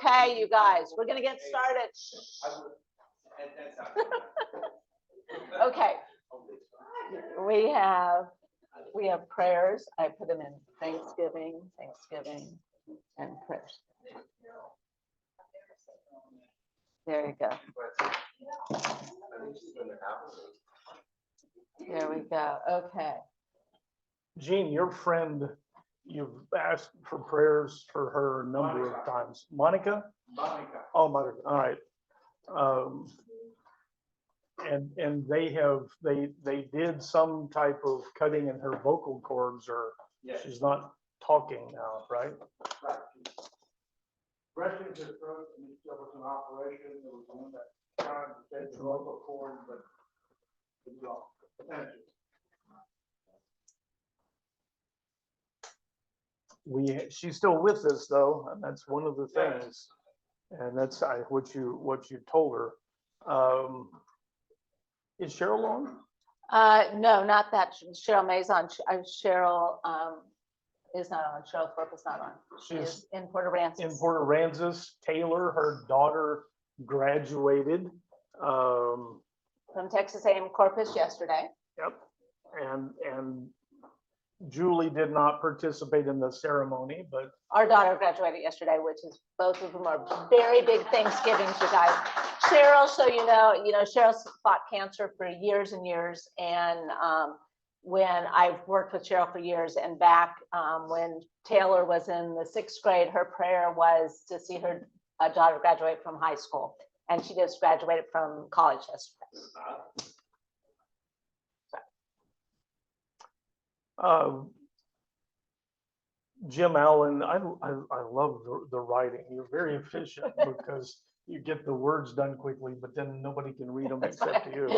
Okay, you guys, we're gonna get started. Okay. We have prayers. I put them in Thanksgiving, and prayers. There you go. There we go. Okay. Jean, your friend, you've asked for prayers for her a number of times. Monica? Monica. Oh, Monica. All right. And they did some type of cutting in her vocal cords, or Yes. she's not talking now, right? Right. Brushing his throat, and there was an operation. There was one that tried to take the vocal cord, but it was potential. She's still with us though, and that's one of the things, and that's what you told her. Is Cheryl on? No, not that. Cheryl May's on. Cheryl is not on. Cheryl Thorpe is not on. She's in Port Aransas. In Port Aransas. Taylor, her daughter, graduated From Texas A&M Corpus yesterday. Yep. And Julie did not participate in the ceremony, but Our daughter graduated yesterday, which is, both of them are very big Thanksgivings, you guys. Cheryl, so you know, Cheryl's fought cancer for years and years. And when I've worked with Cheryl for years, and back when Taylor was in the 6th grade, her prayer was to see her daughter graduate from high school. And she just graduated from college yesterday. Jim Allen, I love the writing. You're very efficient because you get the words done quickly, but then nobody can read them except you.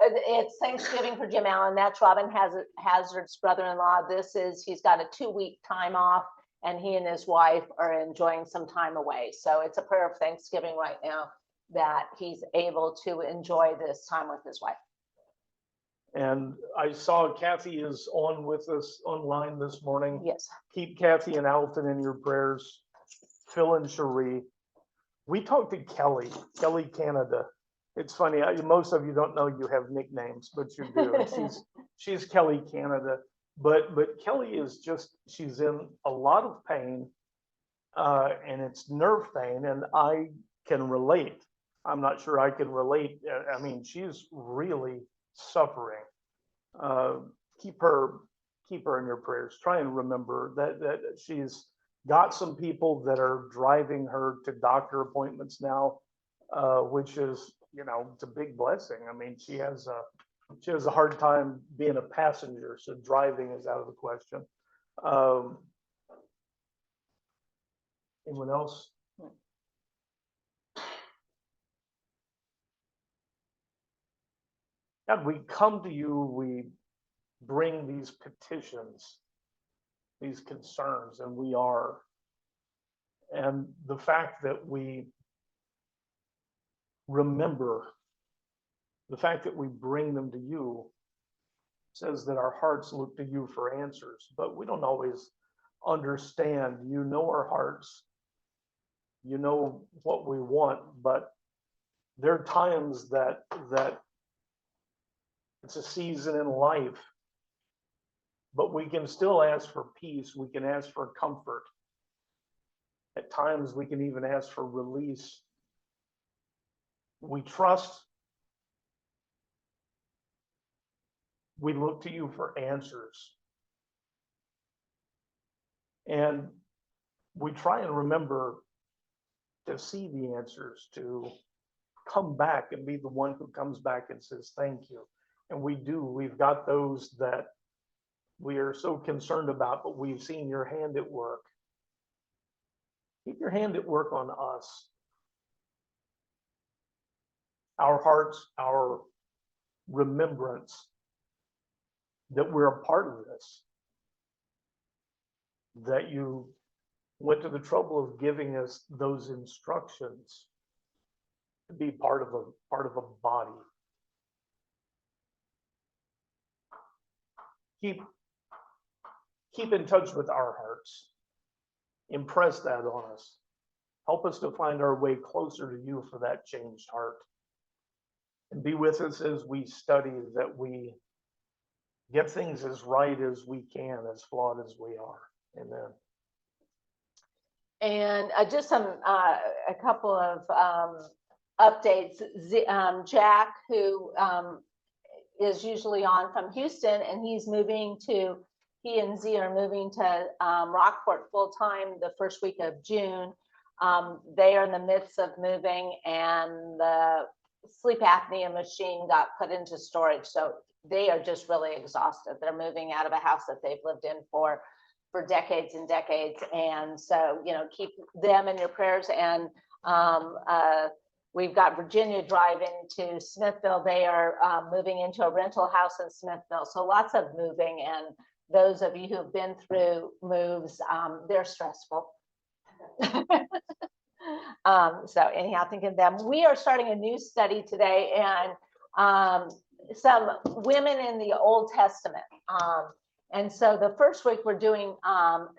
It's Thanksgiving for Jim Allen. That's Robin Hazard's brother-in-law. He's got a 2-week time off, and he and his wife are enjoying some time away. So it's a prayer of Thanksgiving right now that he's able to enjoy this time with his wife. And I saw Kathy is on with us online this morning. Yes. Keep Kathy and Alton in your prayers. Phil and Cherie. We talked to Kelly Canada. It's funny, most of you don't know you have nicknames, but you do. She's Kelly Canada. But Kelly is she's in a lot of pain, and it's nerve pain, and I can relate. I'm not sure I can relate. I mean, she's really suffering. Keep her in your prayers. Try and remember that she's got some people that are driving her to doctor appointments now, which is, it's a big blessing. I mean, she has a hard time being a passenger, so driving is out of the question. Anyone else? God, we come to you, we bring these petitions, these concerns, and and the fact that we remember, the fact that we bring them to you says that our hearts look to you for answers, but we don't always understand. You know our hearts, you know what we want, but there are times that it's a season in life, but we can still ask for peace. We can ask for comfort. At times, we can even ask for release. We trust. We look to you for answers. And we try and remember to see the answers, to come back and be the one who comes back and says, thank you. And we do. We've got those that we are so concerned about, but we've seen your hand at work. Keep your hand at work on us. Our hearts, our remembrance that we're a part of this, that you went to the trouble of giving us those instructions to be part of a body. Keep in touch with our hearts. Impress that on us. Help us to find our way closer to you for that changed heart. And be with us as we study, that we get things as right as we can, as flawed as we are. Amen. And just a couple of updates. Jack, who is usually on from Houston, and he and Z are moving to Rockport full time the first week of June. They are in the midst of moving, and the sleep apnea machine got put into storage. So they are just really exhausted. They're moving out of a house that they've lived in for decades and decades. And so, keep them in your prayers. And we've got Virginia driving to Smithville. They are moving into a rental house in Smithville. So lots of moving. And those of you who have been through moves, they're stressful. So anyhow, think of them. We are starting a new study today, and some women in the Old Testament. And so the first week we're doing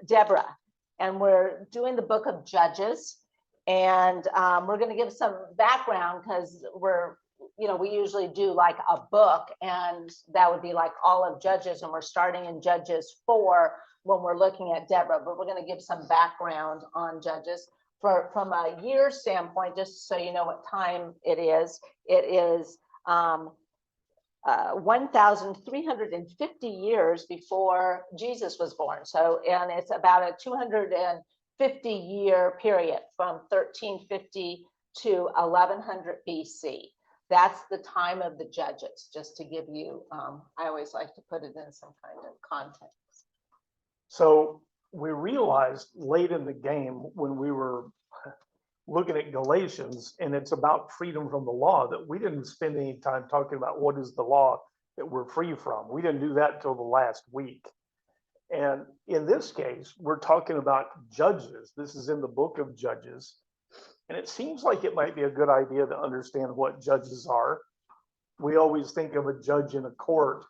Deborah, and we're doing the book of Judges. And we're going to give some background, because we usually do like a book, and that would be like all of Judges, and we're starting in Judges 4 when we're looking at Deborah, but we're going to give some background on Judges. From a year standpoint, just so you know what time it is 1,350 years before Jesus was born. So, and it's about a 250-year period from 1350 to 1100 BC. That's the time of the Judges, just to give you, I always like to put it in some kind of context. So we realized late in the game, when we were looking at Galatians, and it's about freedom from the law, that we didn't spend any time talking about what is the law that we're free from. We didn't do that till the last week. And in this case, we're talking about Judges. This is in the book of Judges. And it seems like it might be a good idea to understand what judges are. We always think of a judge in a court,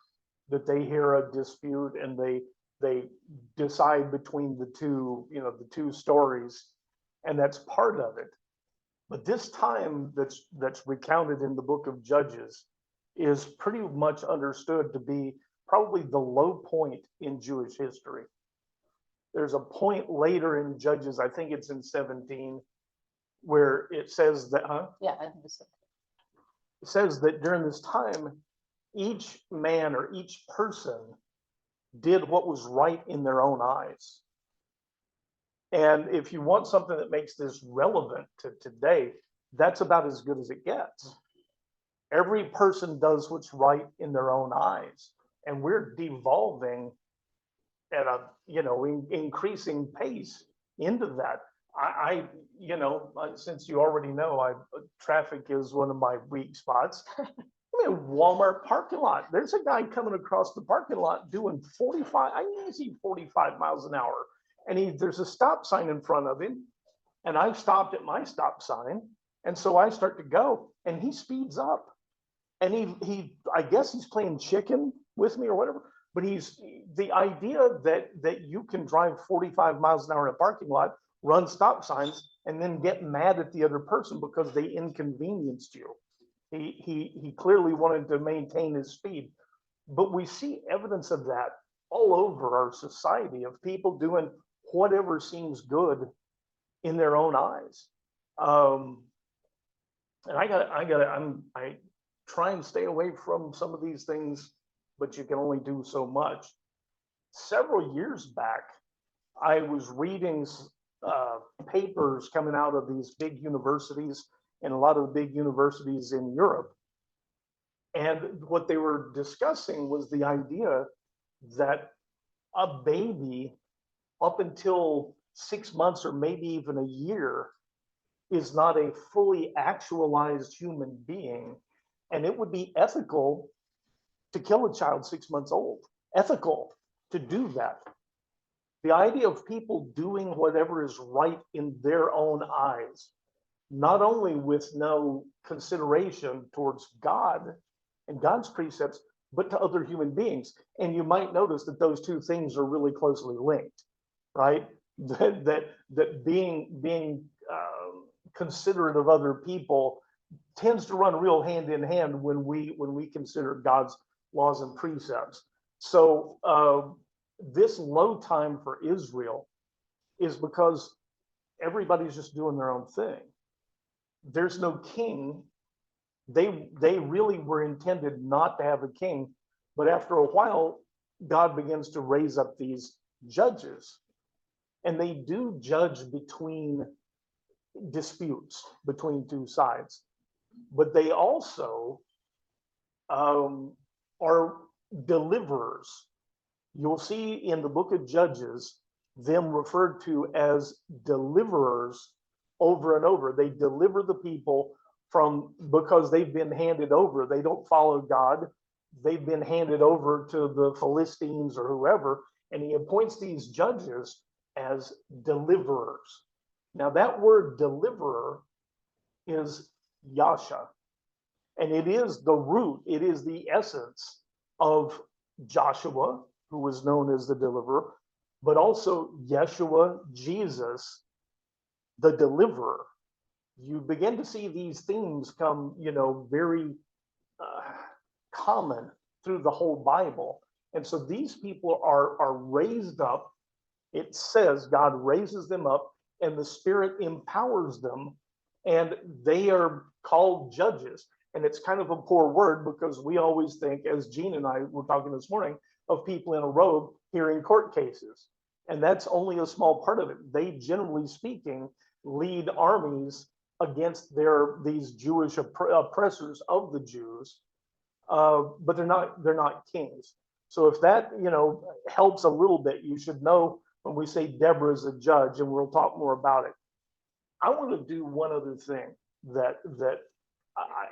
that they hear a dispute and they decide between the two stories, and that's part of it. But this time that's recounted in the book of Judges is pretty much understood to be probably the low point in Jewish history. There's a point later in Judges, I think it's in 17, where it says that, Yeah, I think so. It says that during this time, each man or each person did what was right in their own eyes. And if you want something that makes this relevant to today, that's about as good as it gets. Every person does what's right in their own eyes. And we're devolving at a, increasing pace into that. Since you already know, traffic is one of my weak spots. Walmart parking lot. There's a guy coming across the parking lot doing 45 miles an hour. And there's a stop sign in front of him. And I've stopped at my stop sign. And so I start to go, and he speeds up. And I guess he's playing chicken with me or whatever. But the idea that you can drive 45 miles an hour in a parking lot, run stop signs, and then get mad at the other person because they inconvenienced you. He clearly wanted to maintain his speed. But we see evidence of that all over our society, of people doing whatever seems good in their own eyes. And I try and stay away from some of these things, but you can only do so much. Several years back, I was reading papers coming out of these big universities, and a lot of the big universities in Europe. And what they were discussing was the idea that a baby up until 6 months or maybe even a year is not a fully actualized human being. And it would be ethical to kill a child 6 months old. Ethical to do that. The idea of people doing whatever is right in their own eyes, not only with no consideration towards God and God's precepts, but to other human beings. And you might notice that those two things are really closely linked, right? That being considerate of other people tends to run real hand in hand when we consider God's laws and precepts. So this low time for Israel is because everybody's just doing their own thing. There's no king. They really were intended not to have a king, but after a while, God begins to raise up these judges, and they do judge between disputes between two sides, but they also are deliverers. You'll see in the book of Judges them referred to as deliverers over and over. They deliver the people from, because they've been handed over. They don't follow God. They've been handed over to the Philistines or whoever, and he appoints these judges as deliverers. Now that word deliverer is Yasha, and it is the root, it is the essence of Joshua, who was known as the deliverer, but also Yeshua, Jesus, the deliverer. You begin to see these themes come, very common through the whole Bible. And so these people are raised up. It says God raises them up and the Spirit empowers them, and they are called judges. And it's kind of a poor word because we always think, as Gene and I were talking this morning, of people in a robe hearing court cases. And that's only a small part of it. They, generally speaking, lead armies against these Jewish oppressors of the Jews, but they're not kings. So if that helps a little bit, you should know when we say Deborah is a judge, and we'll talk more about it. I want to do one other thing that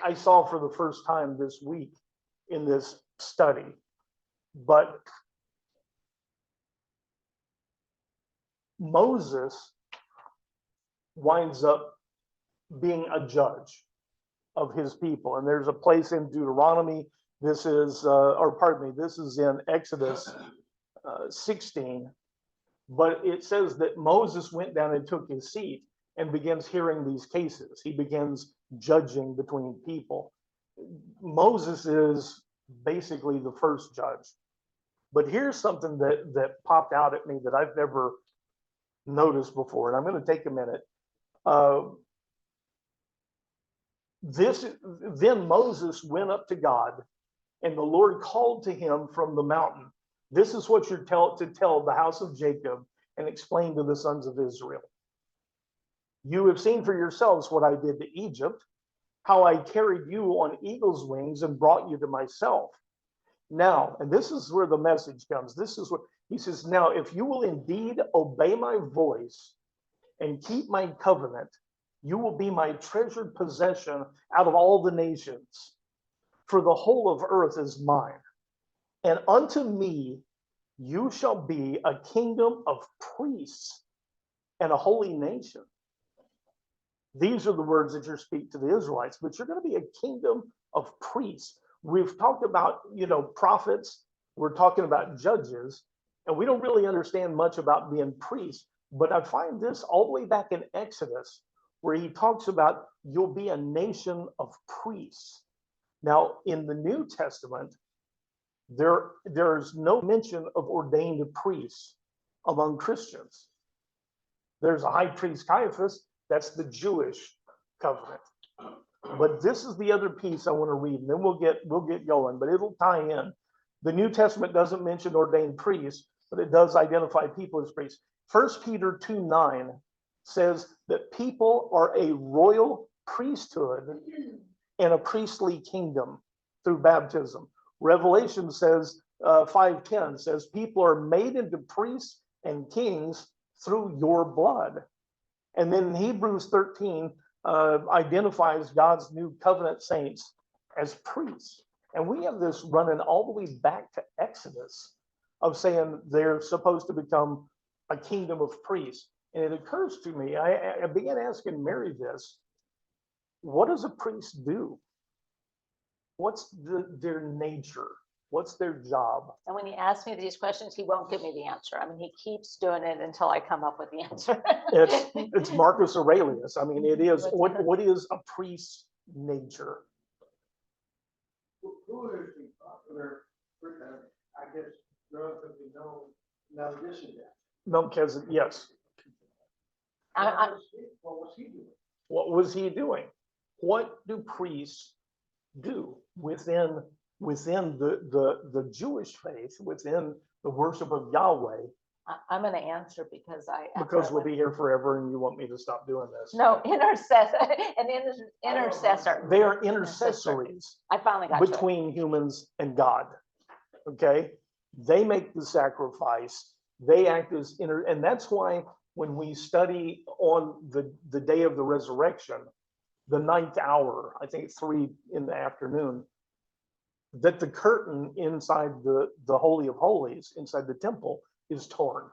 I saw for the first time this week in this study, but Moses winds up being a judge of his people. And there's a place in Deuteronomy, this is in Exodus 16, but it says that Moses went down and took his seat and begins hearing these cases. He begins judging between people. Moses is basically the first judge. But here's something that popped out at me that I've never noticed before, and I'm going to take a minute. Then Moses went up to God, and the Lord called to him from the mountain. This is what you're to tell the house of Jacob and explain to the sons of Israel. You have seen for yourselves what I did to Egypt, how I carried you on eagle's wings and brought you to myself. Now, and this is where the message comes. This is what he says. Now, if you will indeed obey my voice and keep my covenant, you will be my treasured possession out of all the nations. For the whole of earth is mine. And unto me you shall be a kingdom of priests and a holy nation. These are the words that you speak to the Israelites, but you're going to be a kingdom of priests. We've talked about, prophets. We're talking about judges, and we don't really understand much about being priests. But I find this all the way back in Exodus, where he talks about you'll be a nation of priests. Now, in the New Testament, there's no mention of ordained priests among Christians. There's a high priest Caiaphas, that's the Jewish covenant. But this is the other piece I want to read, and then we'll get going, but it'll tie in. The New Testament doesn't mention ordained priests, but it does identify people as priests. 1 Peter 2:9 says that people are a royal priesthood and a priestly kingdom through baptism. Revelation says, 5:10 says, people are made into priests and kings through your blood. And then Hebrews 13 identifies God's new covenant saints as priests. And we have this running all the way back to Exodus of saying they're supposed to become a kingdom of priests. And it occurs to me, I began asking Mary this, what does a priest do? What's their nature? What's their job? And when he asks me these questions, he won't give me the answer. I mean, he keeps doing it until I come up with the answer. It's Marcus Aurelius. I mean, it is, what is a priest's nature? Who is the popular, I guess, relatively known Melchizedek? Melchizedek, yes. I- What was he doing? What was he doing? What do priests do within the Jewish faith, within the worship of Yahweh? I'm going to answer because Because we'll be here forever and you want me to stop doing this. No, intercessor, intercessor. They are intercessories I finally got to it. between humans and God. Okay? They make the sacrifice. They act as and that's why when we study on the day of the resurrection, the 9th hour, I think 3 in the afternoon, that the curtain inside the Holy of Holies, inside the temple, is torn.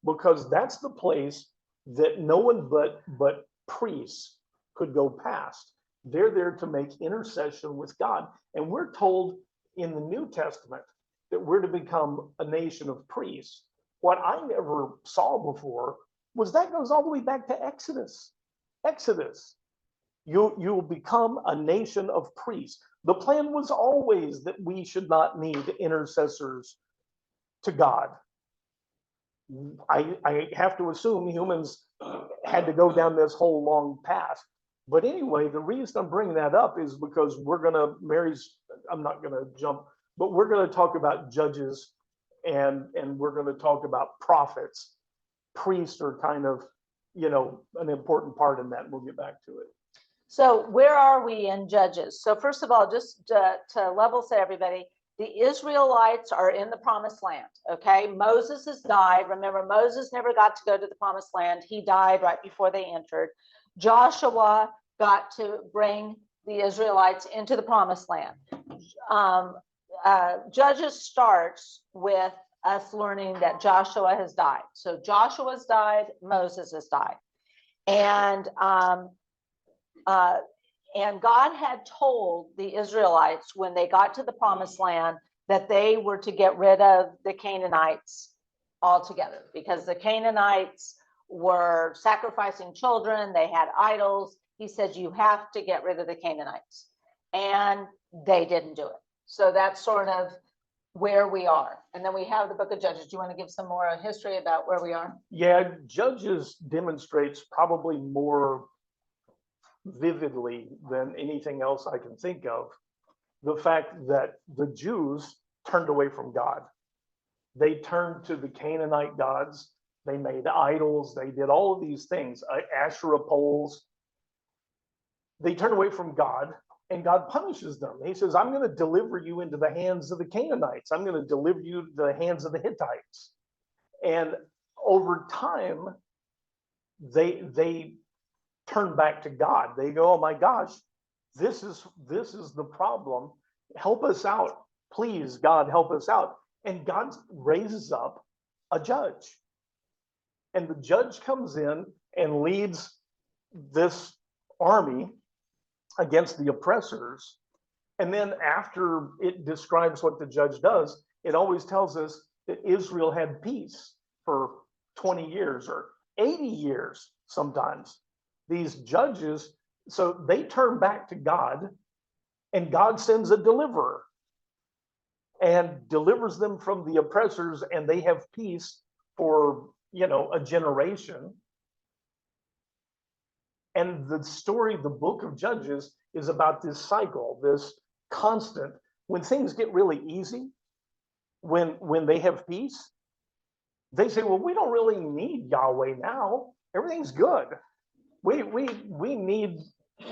Because that's the place that no one but priests could go past. They're there to make intercession with God. And we're told in the New Testament that we're to become a nation of priests. What I never saw before was that goes all the way back to Exodus. Exodus. You will become a nation of priests. The plan was always that we should not need intercessors to God. I have to assume humans had to go down this whole long path. But anyway, the reason I'm bringing that up is because I'm not going to jump, but we're going to talk about judges and we're going to talk about prophets. Priests are kind of, an important part in that. We'll get back to it. So where are we in Judges? So first of all, just to level set everybody, the Israelites are in the promised land, okay? Moses has died. Remember, Moses never got to go to the promised land. He died right before they entered. Joshua got to bring the Israelites into the promised land. Judges starts with us learning that Joshua has died. So Joshua's died, Moses has died. And God had told the Israelites when they got to the promised land that they were to get rid of the Canaanites altogether, because the Canaanites were sacrificing children, they had idols. He says, you have to get rid of the Canaanites. And they didn't do it. So that's sort of where we are. And then we have the book of Judges. Do you want to give some more history about where we are? Yeah, Judges demonstrates probably more vividly than anything else I can think of the fact that the Jews turned away from God. They turned to the Canaanite gods. They made idols. They did all of these things, Asherah poles. They turned away from God, and God punishes them. He says, I'm going to deliver you into the hands of the Canaanites. I'm going to deliver you to the hands of the Hittites. And over time, they turn back to God. They go, oh my gosh, this is the problem. Help us out. Please, God, help us out. And God raises up a judge. And the judge comes in and leads this army against the oppressors. And then after it describes what the judge does, it always tells us that Israel had peace for 20 years or 80 years sometimes. These judges, so they turn back to God, and God sends a deliverer and delivers them from the oppressors, and they have peace for, a generation. And the story, the book of Judges, is about this cycle, this constant, when things get really easy, when they have peace, they say, well, we don't really need Yahweh now. Everything's good. We need,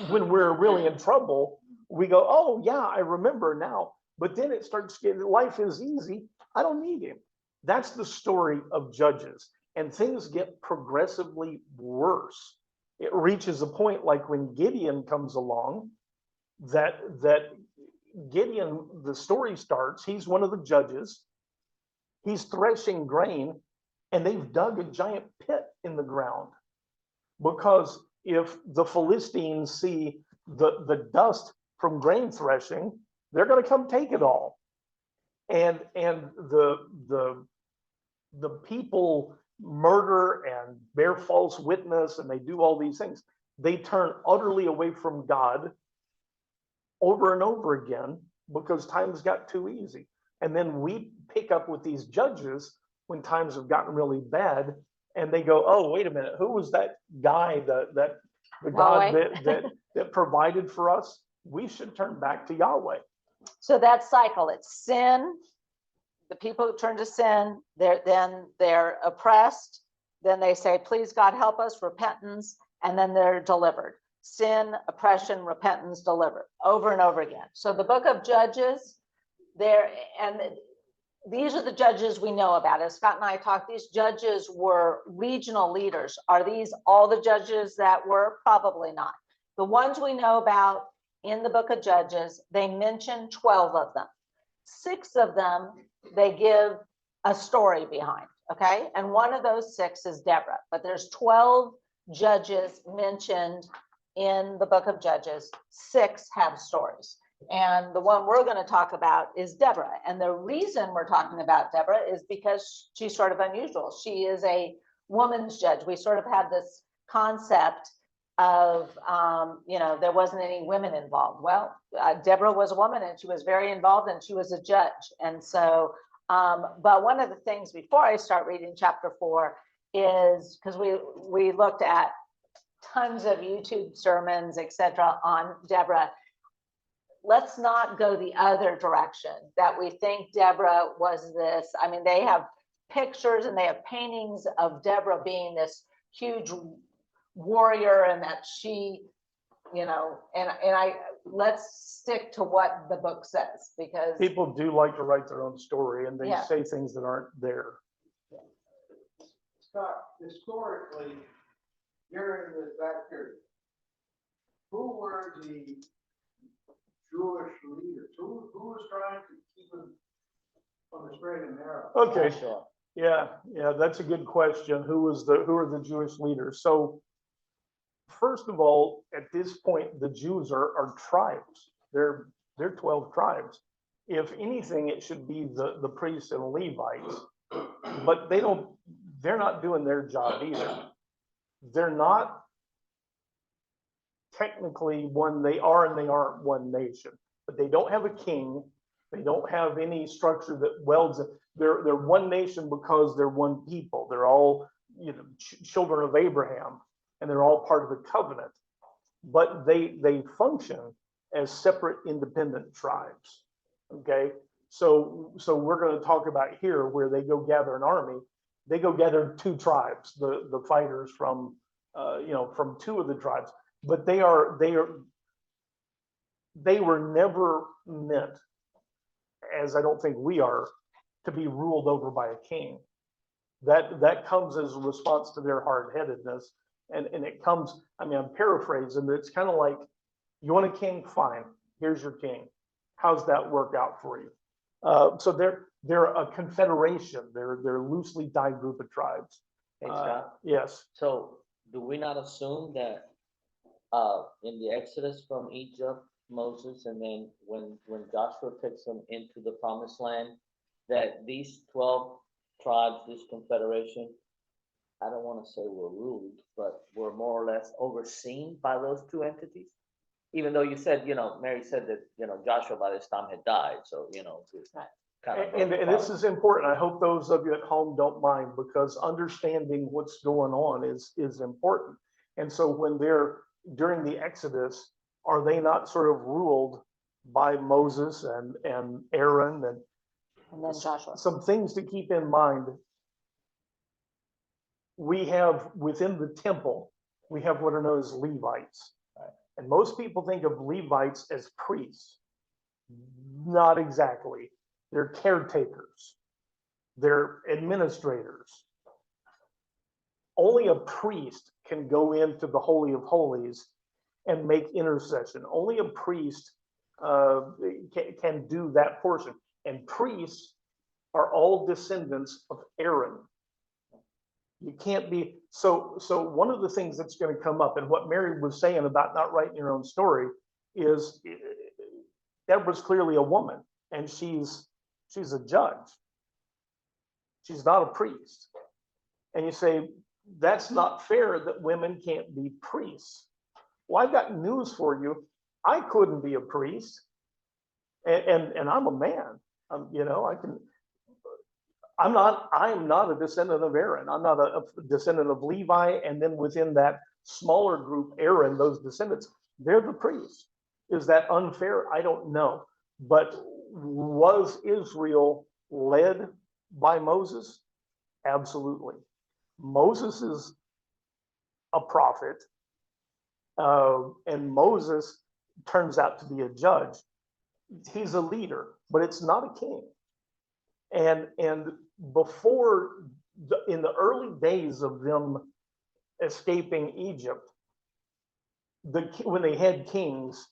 when we're really in trouble, we go, oh yeah, I remember now. But then it starts getting, life is easy. I don't need him. That's the story of Judges. And things get progressively worse. It reaches a point like when Gideon comes along, that Gideon, the story starts, he's one of the judges. He's threshing grain, and they've dug a giant pit in the ground. Because if the Philistines see the dust from grain threshing, they're going to come take it all. and the people murder and bear false witness and they do all these things. They turn utterly away from God over and over again because times got too easy. And then we pick up with these judges when times have gotten really bad, and they go, "Oh, wait a minute, who was that guy the God that provided for us? We should turn back to Yahweh." So that cycle, it's sin. The people who turn to sin, then they're oppressed. Then they say, "Please, God, help us," repentance, and then they're delivered. Sin, oppression, repentance, delivered, over and over again. So the book of Judges, these are the judges we know about. As Scott and I talked, these judges were regional leaders. Are these all the judges that were? Probably not. The ones we know about in the book of Judges, they mention 12 of them. 6 of them, they give a story behind, okay? And one of those 6 is Deborah, but there's 12 judges mentioned in the book of Judges. 6 have stories. And the one we're going to talk about is Deborah. And the reason we're talking about Deborah is because she's sort of unusual. She is a woman's judge. We sort of had this concept of, there wasn't any women involved. Well, Deborah was a woman and she was very involved and she was a judge. And so, but one of the things before I start reading chapter 4 is, because we looked at tons of YouTube sermons, etc., on Deborah. Let's not go the other direction that we think Deborah was this. I mean, they have pictures and they have paintings of Deborah being this huge warrior and that she, let's stick to what the book says, because People do like to write their own story and they say things that aren't there. Scott, historically, during that period, who were the Jewish leaders? Who was trying to keep them on the straight and narrow? Okay, yeah, that's a good question. Who are the Jewish leaders? So first of all, at this point, the Jews are tribes. They're 12 tribes. If anything, it should be the priests and Levites, but they're not doing their job either. They're not technically one, they are and they aren't one nation, but they don't have a king. They don't have any structure that welds it. They're one nation because they're one people. They're all, children of Abraham, and they're all part of the covenant, but they function as separate independent tribes. Okay. So we're going to talk about here where they go gather an army. They go gather 2 tribes, the fighters from 2 of the tribes, but they were never meant, as I don't think we are, to be ruled over by a king. That comes as a response to their hard-headedness, and it comes, I'm paraphrasing, but it's kind of like, you want a king? Fine, here's your king. How's that work out for you? So they're a confederation. They're a loosely tied group of tribes. Hey, Scott. Yes. So do we not assume that in the Exodus from Egypt, Moses, and then when Joshua takes them into the promised land, that these 12 tribes, this confederation, I don't want to say were ruled, but were more or less overseen by those 2 entities? Even though you said, Mary said that, Joshua by this time had died. So, it's kind of. And this is important. I hope those of you at home don't mind, because understanding what's going on is important. And so when they're during the Exodus, are they not sort of ruled by Moses and Aaron and then Joshua? Some things to keep in mind. We have within the temple, we have what are known as Levites. And most people think of Levites as priests. Not exactly. They're caretakers. They're administrators. Only a priest can go into the Holy of Holies and make intercession. Only a priest can do that portion. And priests are all descendants of Aaron. You can't be, so one of the things that's going to come up, and what Mary was saying about not writing your own story, is Deborah's clearly a woman, and she's She's a judge. She's not a priest. And you say, that's not fair that women can't be priests. Well, I've got news for you. I couldn't be a priest. And I'm a man. You know, I am not a descendant of Aaron. I'm not a descendant of Levi. And then within that smaller group, Aaron, those descendants, they're the priests. Is that unfair? I don't know. But was Israel led by Moses? Absolutely. Moses is a prophet, and Moses turns out to be a judge. He's a leader, but it's not a king. And before, in the early days of them escaping Egypt, when they had kings,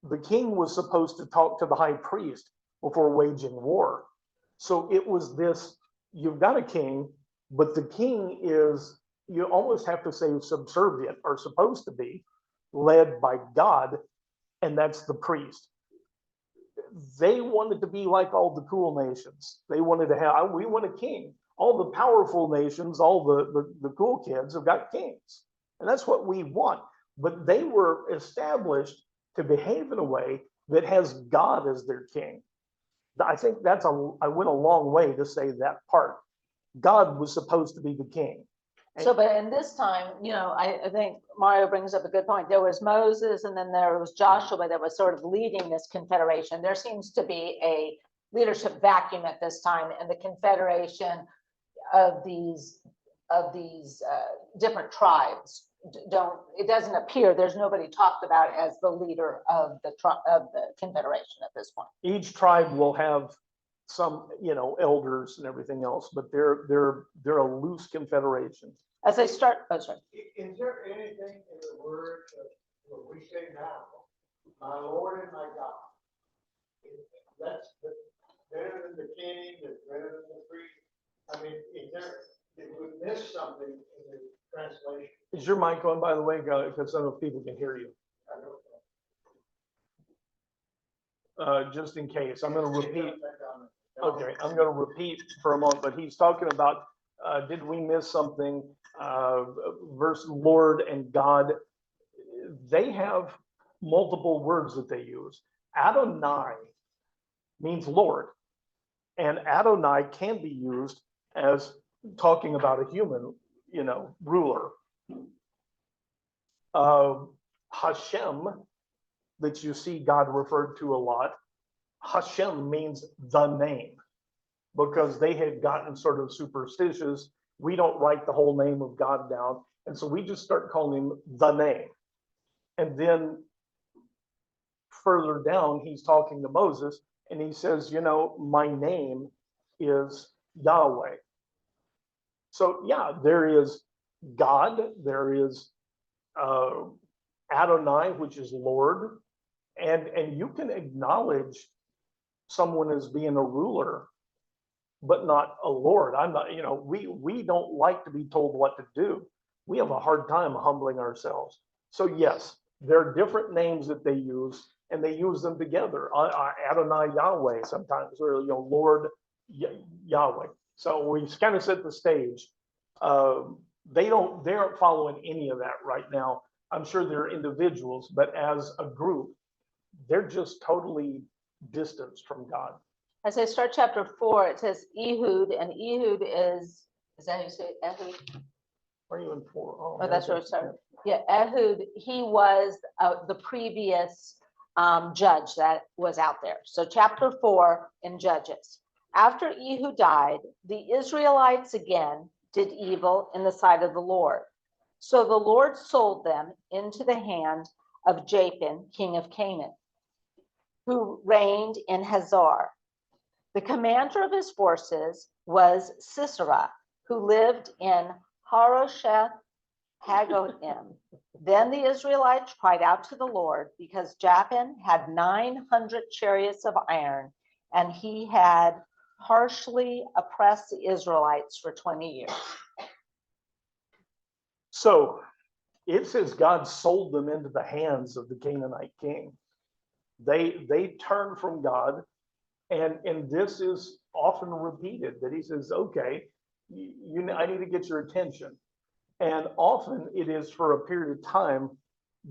the king was supposed to talk to the high priest before waging war. So it was this, you've got a king, but the king is, you almost have to say subservient, or supposed to be, led by God, and that's the priest. They wanted to be like all the cool nations. They wanted to have, we want a king. All the powerful nations, all the cool kids have got kings. And that's what we want. But they were established to behave in a way that has God as their king. I think I went a long way to say that part. God was supposed to be the king. So, but in this time, you know, I think Mario brings up a good point. There was Moses, and then there was Joshua that was sort of leading this confederation. There seems to be a leadership vacuum at this time, and the confederation of these different tribes it doesn't appear, there's nobody talked about as the leader of the confederation at this point. Each tribe will have some, you know, elders and everything else, but they're a loose confederation. As they start, oh, sorry. Is there anything in the word of what we say now, my Lord and my God? That's better than the king, that's better than the priest. I mean, did we miss something in the translation? Is your mic on, by the way, because some of people can hear you? Just in case, I'm going to repeat. Okay, I'm going to repeat for a moment, but he's talking about, did we miss something? Verse Lord and God, they have multiple words that they use. Adonai means Lord, and Adonai can be used as talking about a human, you know, ruler. Hashem, that you see God referred to a lot, Hashem means the name, because they had gotten sort of superstitious. We don't write the whole name of God down, and so we just start calling him the name. And then further down, he's talking to Moses, and he says, you know, my name is Yahweh. So yeah, there is God, there is Adonai, which is Lord, and you can acknowledge someone as being a ruler, but not a Lord. I'm not, you know, we don't like to be told what to do. We have a hard time humbling ourselves. So yes, there are different names that they use, and they use them together. Adonai Yahweh sometimes, or you know, Lord Yahweh. So we kind of set the stage. They aren't following any of that right now. I'm sure they're individuals, but as a group, they're just totally distanced from God. As I start chapter 4, it says Ehud, and Ehud is that how you say it? Ehud? Where are you in 4? Oh, that's where it started. Yeah, Ehud, he was the previous judge that was out there. So chapter 4 in Judges. After Ehud died, the Israelites again did evil in the sight of the Lord. So the Lord sold them into the hand of Jabin, king of Canaan, who reigned in Hazor. The commander of his forces was Sisera, who lived in Harosheth Hagoyim. Then the Israelites cried out to the Lord because Jabin had 900 chariots of iron, and he had harshly oppressed the Israelites for 20 years. So it says God sold them into the hands of the Canaanite king. They turned from God. And this is often repeated that he says, okay, I need to get your attention. And often it is for a period of time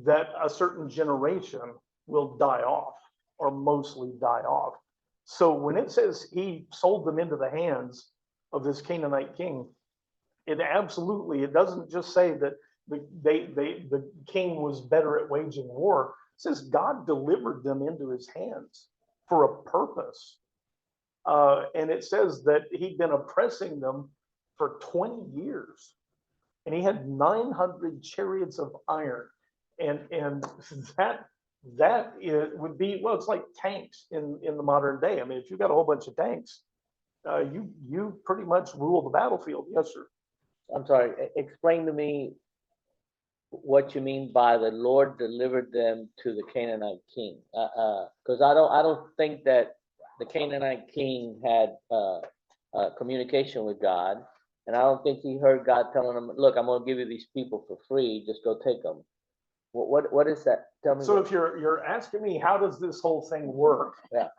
that a certain generation will die off or mostly die off. So when it says he sold them into the hands of this Canaanite king, it doesn't just say that the king was better at waging war. It says God delivered them into his hands for a purpose. And it says that he'd been oppressing them for 20 years. And he had 900 chariots of iron. And would be, well, it's like tanks in the modern day. I mean, if you've got a whole bunch of tanks, you pretty much rule the battlefield. Yes, sir. I'm sorry, explain to me what you mean by the Lord delivered them to the Canaanite king. Because I don't think that the Canaanite king had communication with God, and I don't think he heard God telling him, "Look, I'm going to give you these people for free. Just go take them." What is that? Tell me. So if you're asking me, how does this whole thing work? Yeah.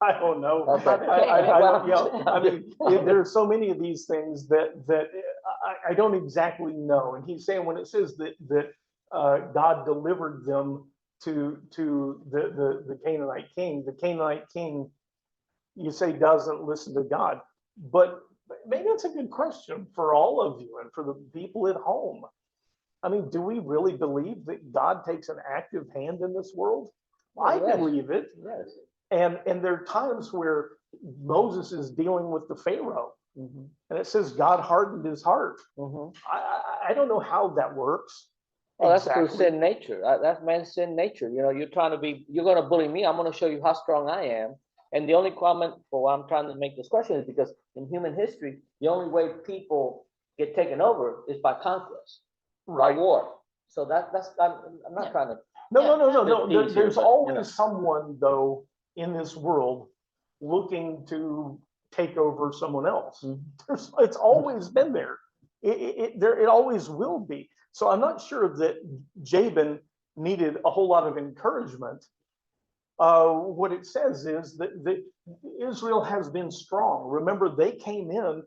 I don't know. Okay. I mean, there are so many of these things that I don't exactly know. And he's saying when it says that God delivered them to the Canaanite king, you say doesn't listen to God. But maybe that's a good question for all of you and for the people at home. I mean, do we really believe that God takes an active hand in this world? I believe it. Yes. And there are times where Moses is dealing with the Pharaoh, and it says God hardened his heart. I don't know how that works. Well, that's through sin nature. That's man's sin nature. You know, you're going to bully me. I'm going to show you how strong I am. And the only comment for why I'm trying to make this question is because in human history, the only way people get taken over is by conquest, by war. So I'm not trying to. No. There's always someone, though, in this world looking to take over someone else. It's always been there. It always will be. So I'm not sure that Jabin needed a whole lot of encouragement. What it says is that Israel has been strong. Remember, they came in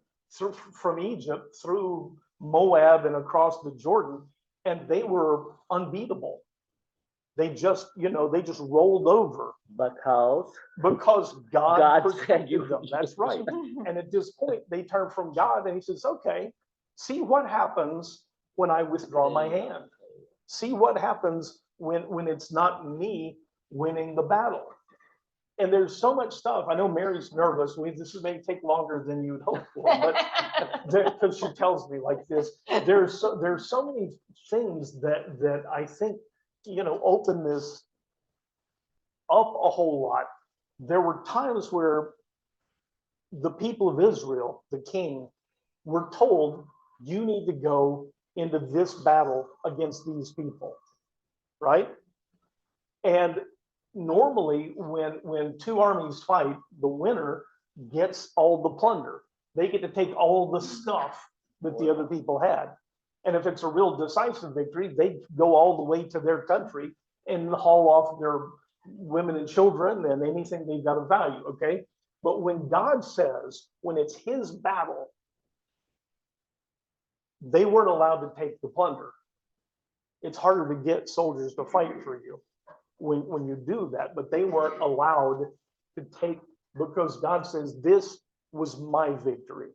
from Egypt through Moab and across the Jordan, and they were unbeatable. They just rolled over because God protected them. That's right. And at this point, they turn from God, and he says, okay, see what happens when I withdraw my hand. See what happens when it's not me winning the battle. And there's so much stuff. I know Mary's nervous. This may take longer than you'd hope for, but because she tells me like this, there's so many things that I think open this up a whole lot. There were times where the people of Israel, the king, were told, you need to go into this battle against these people, right? And normally when two armies fight, the winner gets all the plunder. They get to take all the stuff that the other people had. And if it's a real decisive victory, they go all the way to their country and haul off their women and children and anything they've got of value, okay? But when God says, when it's his battle, they weren't allowed to take the plunder. It's harder to get soldiers to fight for you when you do that, but they weren't allowed to take, because God says, this was my victory.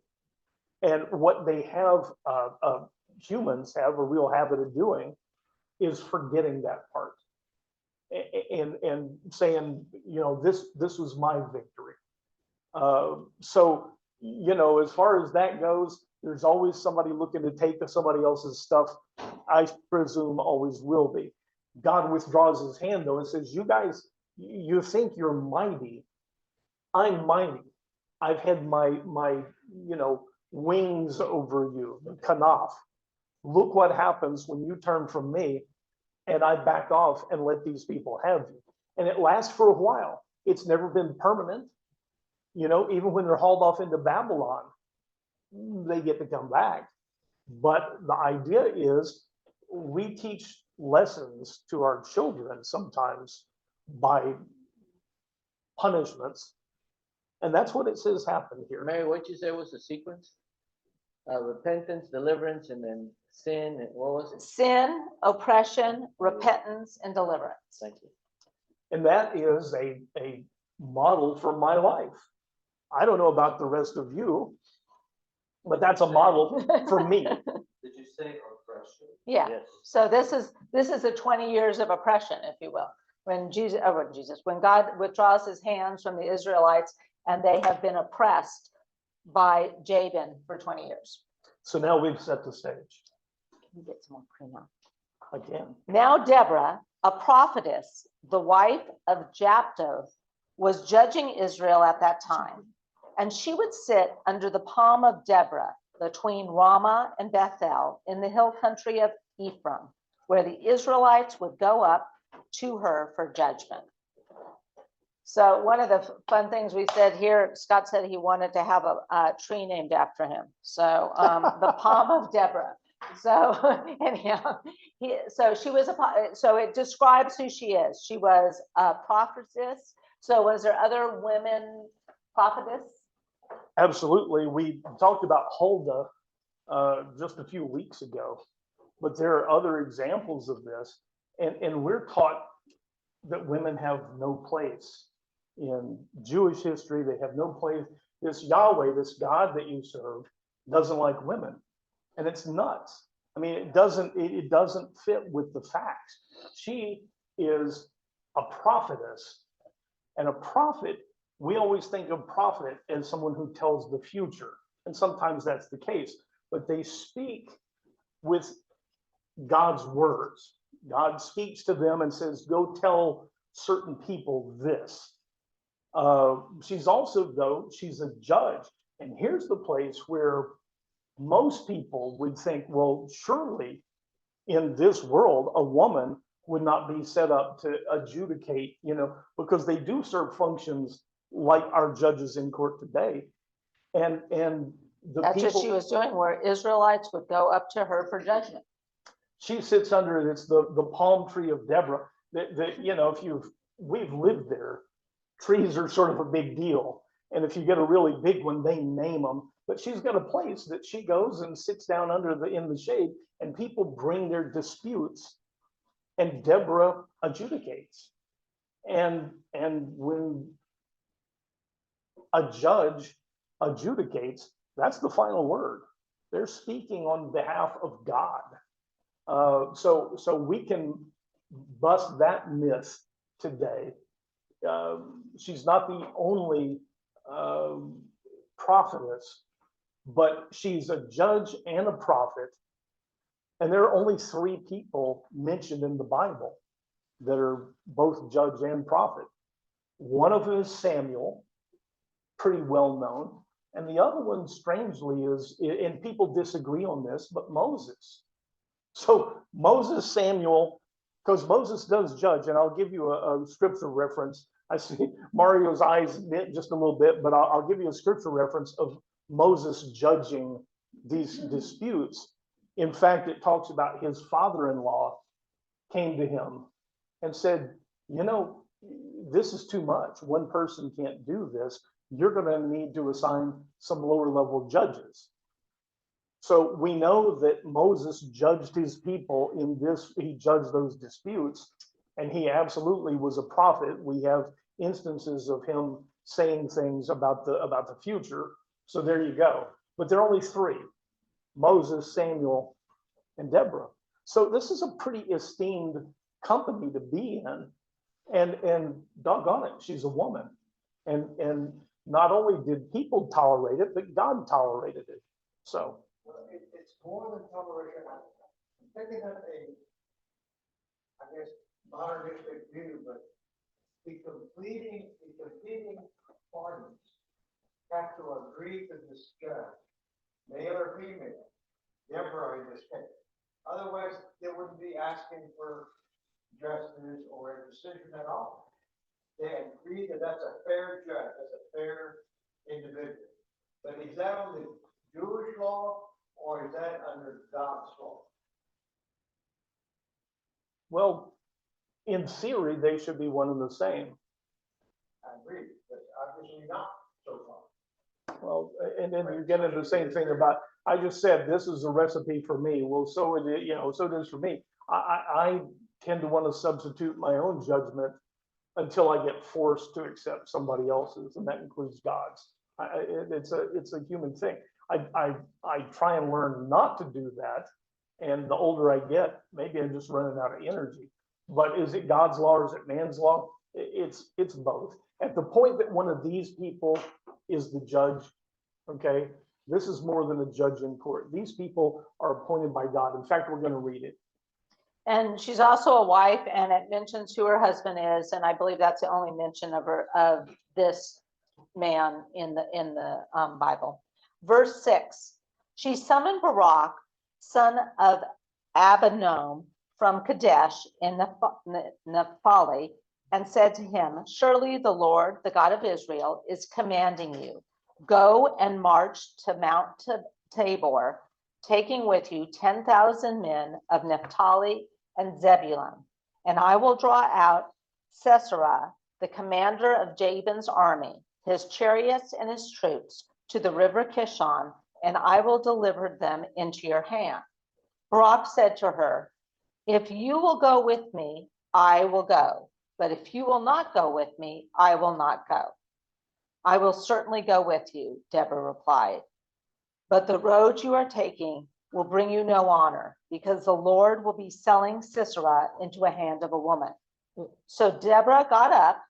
And what they have, humans have a real habit of doing is forgetting that part and saying, this was my victory. So, as far as that goes, there's always somebody looking to take somebody else's stuff. I presume always will be. God withdraws his hand though and says, you guys, you think you're mighty. I'm mighty. I've had my wings over you, kanaf. Look what happens when you turn from me and I back off and let these people have you. And it lasts for a while. It's never been permanent. Even when they're hauled off into Babylon, they get to come back. But the idea is we teach lessons to our children sometimes by punishments And that's what it says happened here. Mary, what you say was the sequence? Repentance, deliverance, and then sin, and what was it? Sin, oppression, repentance, and deliverance. Thank you. And that is a model for my life. I don't know about the rest of you, but that's a model for me. Did you say oppression? Yeah. Yes. So this is the 20 years of oppression, if you will. When God withdraws his hands from the Israelites and they have been oppressed by Jabin for 20 years. So now we've set the stage. Can you get some more cream out? Again, Now Deborah, a prophetess, the wife of Japtoth, was judging Israel at that time. And she would sit under the palm of Deborah between Ramah and Bethel in the hill country of Ephraim, where the Israelites would go up to her for judgment. So one of the fun things we said here, Scott said he wanted to have a tree named after him. So the palm of Deborah. So anyhow, so it describes who she is. She was a prophetess. So was there other women prophetess? absolutely. We talked about Huldah just a few weeks ago, but there are other examples of this. And we're taught that women have no place in Jewish history. They have no place. This Yahweh, this God that you serve, doesn't like women. And it's nuts. I mean, it doesn't fit with the facts. She is a prophetess, and a prophet, we always think of prophet as someone who tells the future. And sometimes that's the case, but they speak with God's words. God speaks to them and says, go tell certain people this. She's also, though, she's a judge. And here's the place where most people would think, well, surely in this world, a woman would not be set up to adjudicate, because they do serve functions like our judges in court today. And the That's people, what she was doing, where Israelites would go up to her for judgment. she sits under it. It's the palm tree of Deborah. We've lived there. Trees are sort of a big deal. And if you get a really big one, they name them. But she's got a place that she goes and sits down in the shade, and people bring their disputes, and Deborah adjudicates. And when a judge adjudicates, that's the final word. They're speaking on behalf of God. So we can bust that myth today. She's not the only prophetess, but she's a judge and a prophet. And there are only 3 people mentioned in the Bible that are both judge and prophet. One of them is Samuel, pretty well known. And the other one, strangely, is, and people disagree on this, but Moses. So Moses, Samuel, because Moses does judge, and I'll give you a scripture reference. I see Mario's eyes knit just a little bit, but I'll give you a scripture reference of Moses judging these disputes. In fact, it talks about his father-in-law came to him and said, this is too much. One person can't do this. You're going to need to assign some lower level judges. So we know that Moses judged his people in this, he judged those disputes, and he absolutely was a prophet. We have instances of him saying things about the future. So there you go. But there are only 3, Moses, Samuel, and Deborah. So this is a pretty esteemed company to be in. And doggone it, she's a woman. And not only did people tolerate it, but God tolerated it. So It's more than toleration. I'm thinking of I guess, modernistic view, but the competing parties have to agree to discuss, male or female, Deborah in this case. Otherwise, they wouldn't be asking for justice or a decision at all. They agree that that's a fair judge, that's a fair individual. But is that under Jewish law or is that under God's law? well, in theory, they should be one and the same. I agree, but obviously not. So Well, and then you get into the same thing about, I just said, this is a recipe for me. Well, so it, so it is for me. I tend to want to substitute my own judgment until I get forced to accept somebody else's, and that includes God's. It's a human thing. I try and learn not to do that, and the older I get, maybe I'm just running out of energy. But is it God's law or is it man's law? It's both. At the point that one of these people is the judge, okay, this is more than a judge in court. These people are appointed by God. In fact, we're going to read it. And she's also a wife, and it mentions who her husband is, and I believe that's the only mention of this man in the Bible. Verse 6, she summoned Barak, son of Abinoam, from Kadesh in Naphtali, and said to him, surely the Lord, the God of Israel, is commanding you, go and march to Mount Tabor, taking with you 10,000 men of Naphtali and Zebulun, and I will draw out Sisera, the commander of Jabin's army, his chariots and his troops, to the river Kishon, and I will deliver them into your hand. Barak said to her, if you will go with me, I will go, but if you will not go with me, I will not go. I will certainly go with you, Deborah replied, but the road you are taking will bring you no honor, because the Lord will be selling Sisera into the hand of a woman. So Deborah got up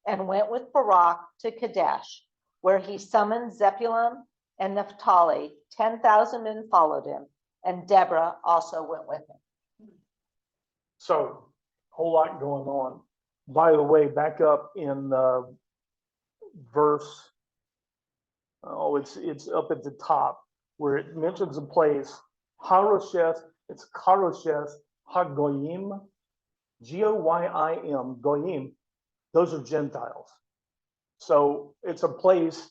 and went with Barak to Kadesh, where he summoned Zebulun and Naphtali. 10,000 men followed him, and Deborah also went with him. So, whole lot going on. By the way, back up in verse, it's up at the top where it mentions a place, Harosheth, it's Harosheth HaGoyim, Goyim, Goyim, those are Gentiles. So it's a place,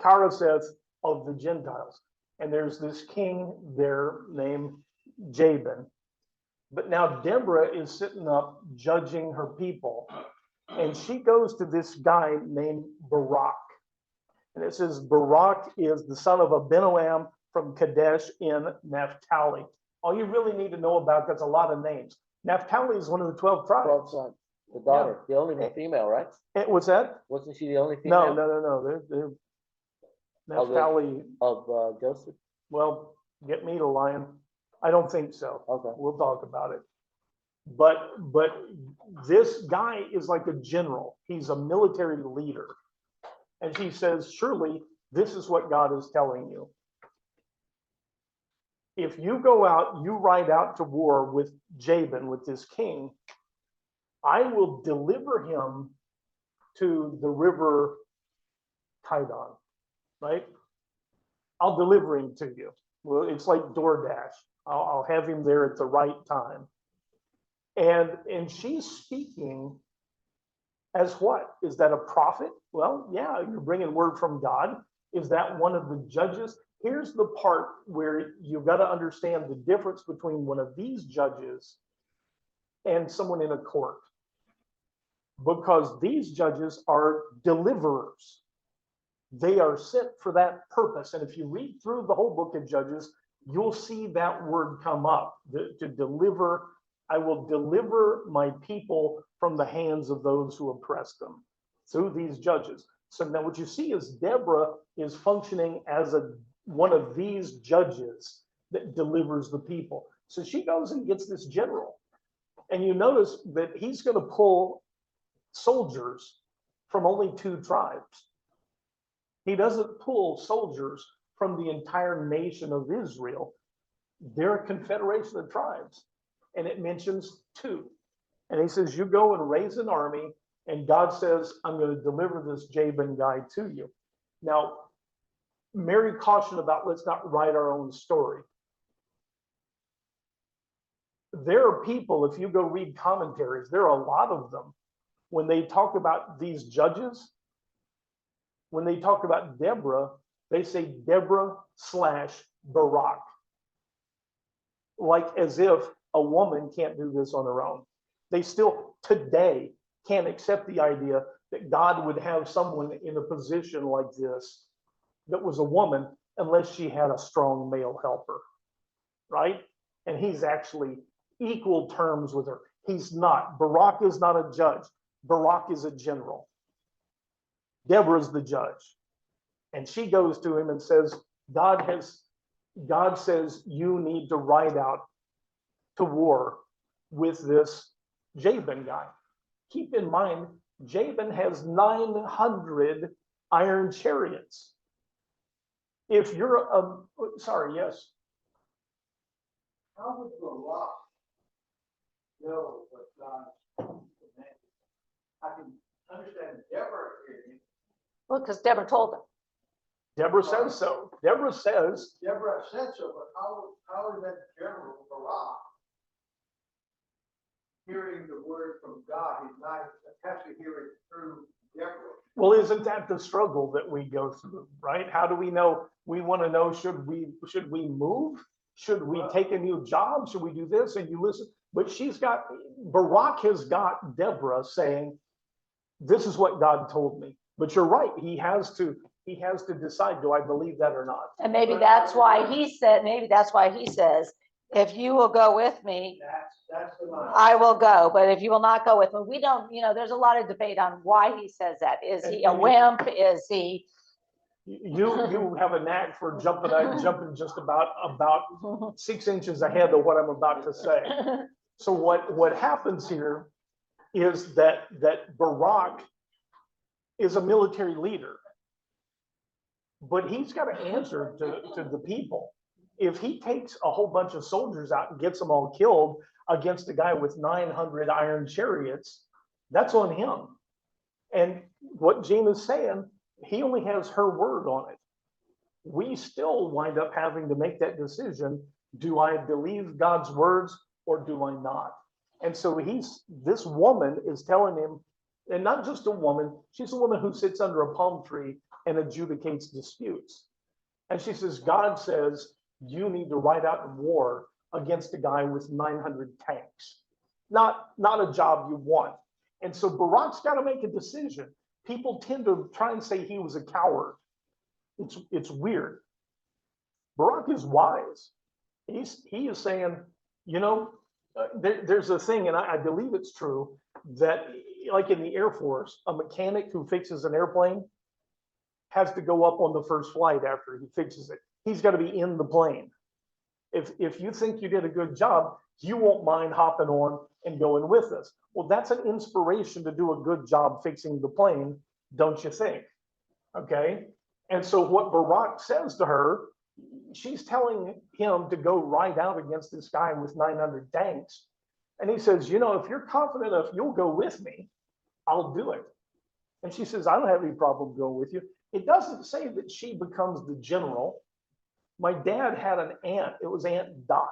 Harosheth of the Gentiles. And there's this king there named Jabin. But now Deborah is sitting up judging her people. And she goes to this guy named Barak. And it says Barak is the son of Abinoam from Kadesh in Naphtali. All you really need to know about, that's a lot of names. Naphtali is one of the 12 tribes. The daughter, the only female, right? What's that? Wasn't she the only female? No. They're Naphtali. Of Joseph? Well, get me to lying. I don't think so. Okay. We'll talk about it. But this guy is like a general. He's a military leader. And she says, surely this is what God is telling you. If you go out, you ride out to war with Jabin, with this king, I will deliver him to the river Kidon, right? I'll deliver him to you. Well, it's like DoorDash. I'll have him there at the right time. And she's speaking as what? Is that a prophet? Well, yeah, you're bringing word from God. Is that one of the judges? Here's the part where you've got to understand the difference between one of these judges and someone in a court. Because these judges are deliverers. They are sent for that purpose. And if you read through the whole book of Judges, you'll see that word come up, to deliver. I will deliver my people from the hands of those who oppress them through these judges. So now what you see is Deborah is functioning as one of these judges that delivers the people. So she goes and gets this general. And you notice that he's going to pull soldiers from only 2 tribes. He doesn't pull soldiers from the entire nation of Israel. They're a confederation of tribes. And it mentions 2. And he says, you go and raise an army, and God says, I'm going to deliver this Jabin guy to you. Now, Mary cautioned about let's not write our own story. There are people, if you go read commentaries, there are a lot of them, when they talk about these judges, when they talk about Deborah, they say Deborah/Barak. Like as if a woman can't do this on her own. They still today can't accept the idea that God would have someone in a position like this that was a woman unless she had a strong male helper, right? And he's actually equal terms with her. He's not. Barak is not a judge. Barak is a general. Deborah is the judge. And she goes to him and says, God says you need to ride out to war with this Jabin guy. Keep in mind, Jabin has 900 iron chariots. If you're sorry, yes. How would the rock know what God commanded? I can understand Deborah hearing. Well, because Deborah told him. Deborah says so. Deborah says, Deborah said so, but how is that general Barak hearing the word from God? He's not has to hear it through Deborah. well, isn't that the struggle that we go through, right? How do we know? We want to know, should we move? Should we take a new job? Should we do this? And you listen, but Barak has got Deborah saying, this is what God told me. But you're right, he has to decide, do I believe that or not? And maybe that's why he says, if you will go with me, That's the line. I will go. But if you will not go with me, we don't, there's a lot of debate on why he says that. Is he a wimp? Is he? You have a knack for jumping just about 6 inches ahead of what I'm about to say. So what happens here is that Barak is a military leader, but he's got to answer to the people. If he takes a whole bunch of soldiers out and gets them all killed against a guy with 900 iron chariots, that's on him. And what Gina's saying, he only has her word on it. We still wind up having to make that decision. Do I believe God's words or do I not? And so this woman is telling him, and not just a woman, she's a woman who sits under a palm tree and adjudicates disputes. And she says, God says, you need to ride out in war against a guy with 900 tanks. Not a job you want. And so Barak's got to make a decision. People tend to try and say he was a coward. It's weird. Barak is wise. He is saying, there's a thing, and I believe it's true, that like in the Air Force, a mechanic who fixes an airplane has to go up on the first flight after he fixes it. He's got to be in the plane. If you think you did a good job, you won't mind hopping on and going with us. Well, that's an inspiration to do a good job fixing the plane, don't you think? Okay. And so what Barak says to her, she's telling him to go ride out against this guy with 900 tanks. And he says, if you're confident enough, you'll go with me, I'll do it. And she says, I don't have any problem going with you. It doesn't say that she becomes the general. My dad had an aunt, it was Aunt Dot.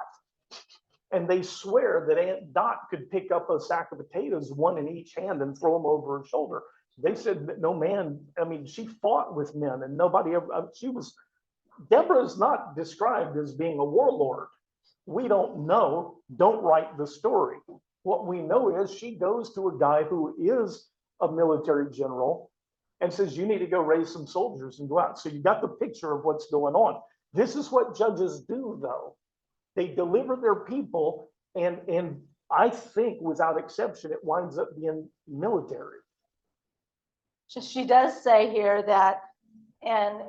And they swear that Aunt Dot could pick up a sack of potatoes, one in each hand, and throw them over her shoulder. They said that no man, she fought with men and nobody ever, Deborah is not described as being a warlord. We don't know, don't write the story. What we know is she goes to a guy who is a military general and says, you need to go raise some soldiers and go out. So you got the picture of what's going on. This is what judges do, though. They deliver their people, and I think without exception, it winds up being military. She does say here that, and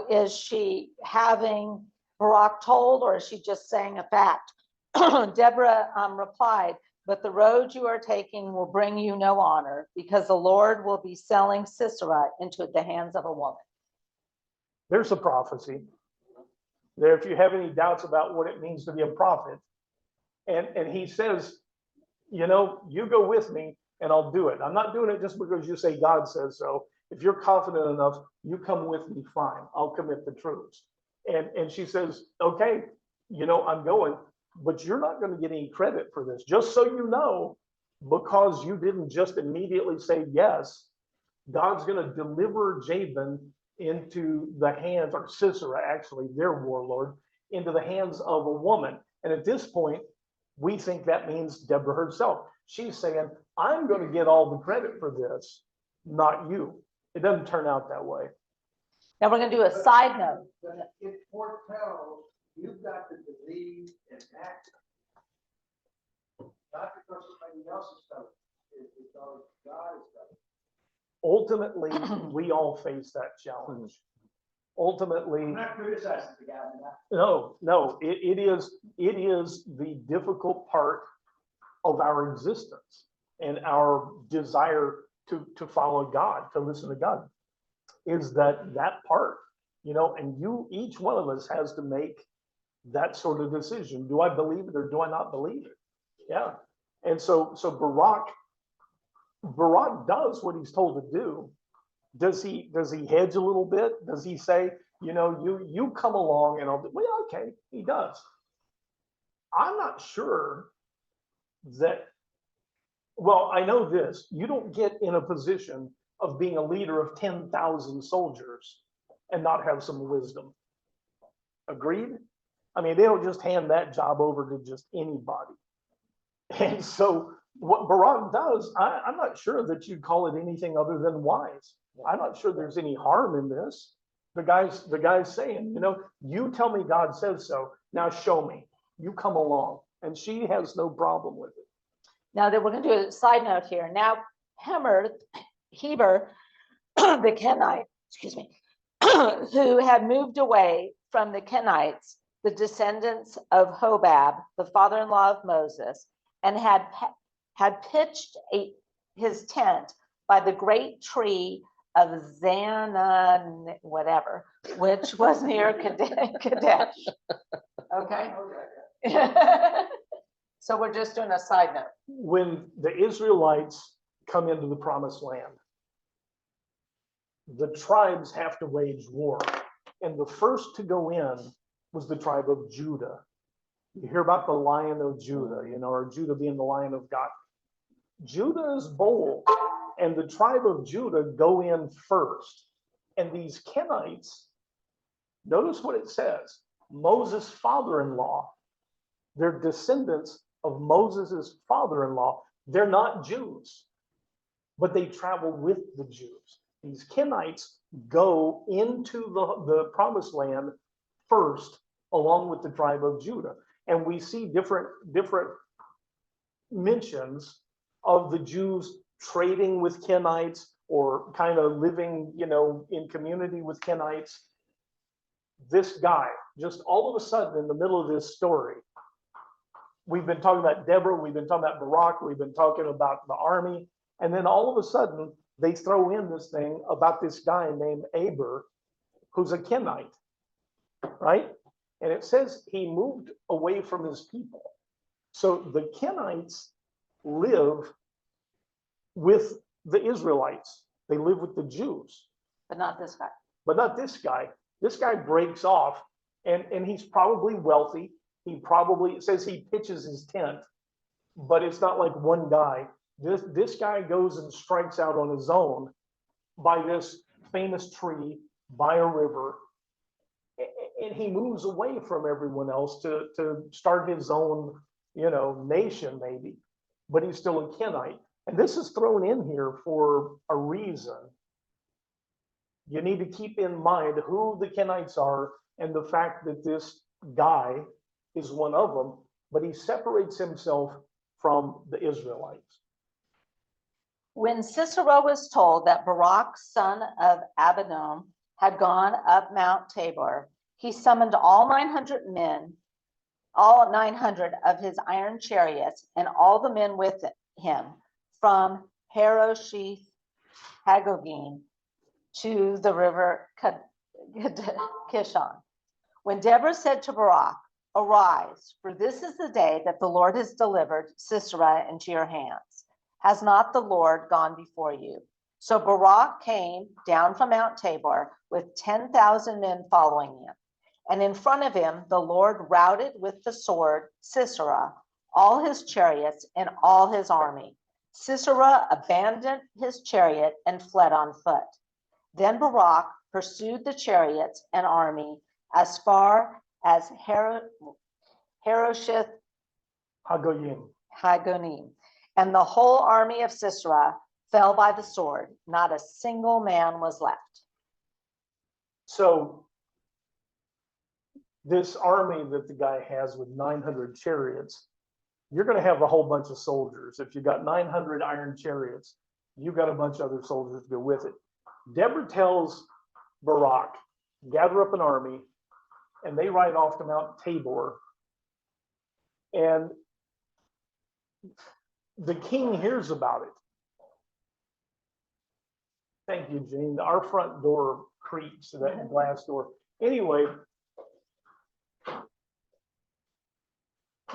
is she having Barak told, or is she just saying a fact? Deborah replied, but the road you are taking will bring you no honor, because the Lord will be selling Sisera into the hands of a woman. There's a prophecy. There, if you have any doubts about what it means to be a prophet, and he says, you go with me and I'll do it. I'm not doing it just because you say God says so. If you're confident enough, you come with me, fine. I'll commit the troops. And she says, okay, I'm going, but you're not going to get any credit for this. Just so you know, because you didn't just immediately say yes, God's going to deliver Jabin into the hands, or Sisera, actually, their warlord, into the hands of a woman. And at this point, we think that means Deborah herself. She's saying, I'm going to get all the credit for this, not you. It doesn't turn out that way. Now we're gonna do a side note. But it foretells, you've got to believe and act. Not because somebody else has done it, it's because God has done it. Ultimately, we all face that challenge. Ultimately, I'm not criticizing the guy, I'm not. no, it is the difficult part of our existence and our desire to follow God, to listen to God, is that part, and each one of us has to make that sort of decision. Do I believe it or do I not believe it? Yeah. And so Barak does what he's told to do. Does he hedge a little bit? Does he say, you come along and I'll do, well, okay, he does. I'm not sure that, well, I know this, you don't get in a position of being a leader of 10,000 soldiers and not have some wisdom. Agreed? I mean, they don't just hand that job over to just anybody. And so what Barak does, I'm not sure that you'd call it anything other than wise. I'm not sure there's any harm in this. The guy's saying, you tell me God says so. Now show me. You come along. And she has no problem with it. Now that we're gonna do a side note here. Now, Heber, the Kenite, excuse me, who had moved away from the Kenites, the descendants of Hobab, the father-in-law of Moses, and had pitched his tent by the great tree of Zana, whatever, which was near Kadesh. Okay. So we're just doing a side note. When the Israelites come into the promised land, the tribes have to wage war. And the first to go in was the tribe of Judah. You hear about the Lion of Judah, or Judah being the Lion of God. Judah is bold, and the tribe of Judah go in first. And these Kenites, notice what it says, Moses' father-in-law, they're descendants of Moses' father-in-law. They're not Jews, but they travel with the Jews. These Kenites go into the promised land first, along with the tribe of Judah. And we see different mentions of the Jews trading with Kenites or kind of living, in community with Kenites. This guy, just all of a sudden in the middle of this story, we've been talking about Deborah, we've been talking about Barak, we've been talking about the army, and then all of a sudden they throw in this thing about this guy named Aber, who's a Kenite, right? And it says he moved away from his people. So the Kenites live with the Israelites. They live with the Jews. But not this guy. But not this guy. This guy breaks off, and he's probably wealthy. It says he pitches his tent, but it's not like one guy. This guy goes and strikes out on his own by this famous tree, by a river, and he moves away from everyone else to start his own, nation maybe, but he's still a Kenite. And this is thrown in here for a reason. You need to keep in mind who the Kenites are and the fact that this guy is one of them, but he separates himself from the Israelites. When Sisera was told that Barak, son of Abinoam, had gone up Mount Tabor, he summoned all 900 of his iron chariots and all the men with him from Harosheth Haggogim to the river Kishon. When Deborah said to Barak, "Arise, for this is the day that the Lord has delivered Sisera into your hands. Has not the Lord gone before you?" So Barak came down from Mount Tabor with 10,000 men following him. And in front of him, the Lord routed with the sword Sisera, all his chariots, and all his army. Sisera abandoned his chariot and fled on foot. Then Barak pursued the chariots and army as far as Harosheth Hagonim, and the whole army of Sisera fell by the sword. Not a single man was left. So this army that the guy has with 900 chariots, you're going to have a whole bunch of soldiers. If you got 900 iron chariots, you got a bunch of other soldiers to go with it. Deborah tells Barak, gather up an army, and they ride off to Mount Tabor. And the king hears about it. Thank you, Gene. Our front door creaks, that glass door. Anyway,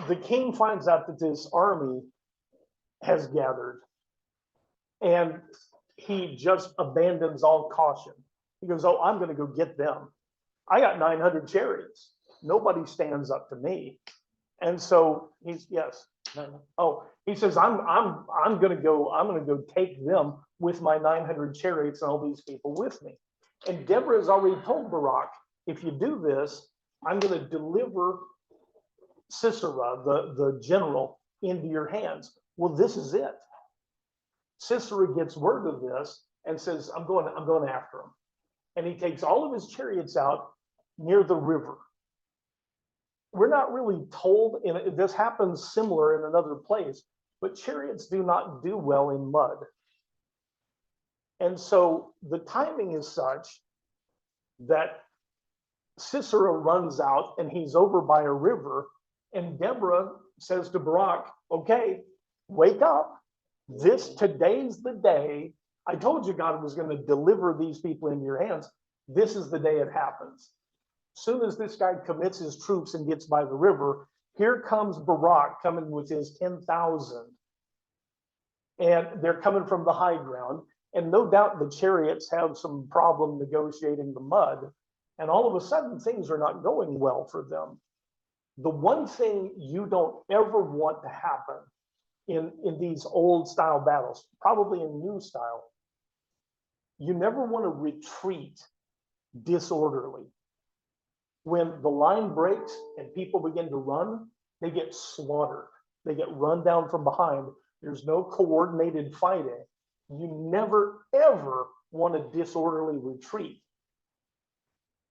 the king finds out that this army has gathered, and he just abandons all caution. He goes, oh, I'm going to go get them. I got 900 chariots. Nobody stands up to me. And so he's, yes. Oh, he says, I'm going to go take them with my 900 chariots and all these people with me. And Deborah has already told Barak, if you do this, I'm going to deliver Sisera, the general, into your hands. Well, this is it. Sisera gets word of this and says, I'm going after him. And he takes all of his chariots out near the river. We're not really told, this happens similar in another place, but chariots do not do well in mud. And so the timing is such that Sisera runs out and he's over by a river, and Deborah says to Barak, okay, wake up. Today's the day. I told you God was going to deliver these people into your hands. This is the day it happens. Soon as this guy commits his troops and gets by the river, here comes Barak coming with his 10,000. And they're coming from the high ground. And no doubt the chariots have some problem negotiating the mud. And all of a sudden, things are not going well for them. The one thing you don't ever want to happen in these old style battles, probably in new style, you never want to retreat disorderly. When the line breaks and people begin to run, they get slaughtered. They get run down from behind. There's no coordinated fighting. You never, ever want a disorderly retreat.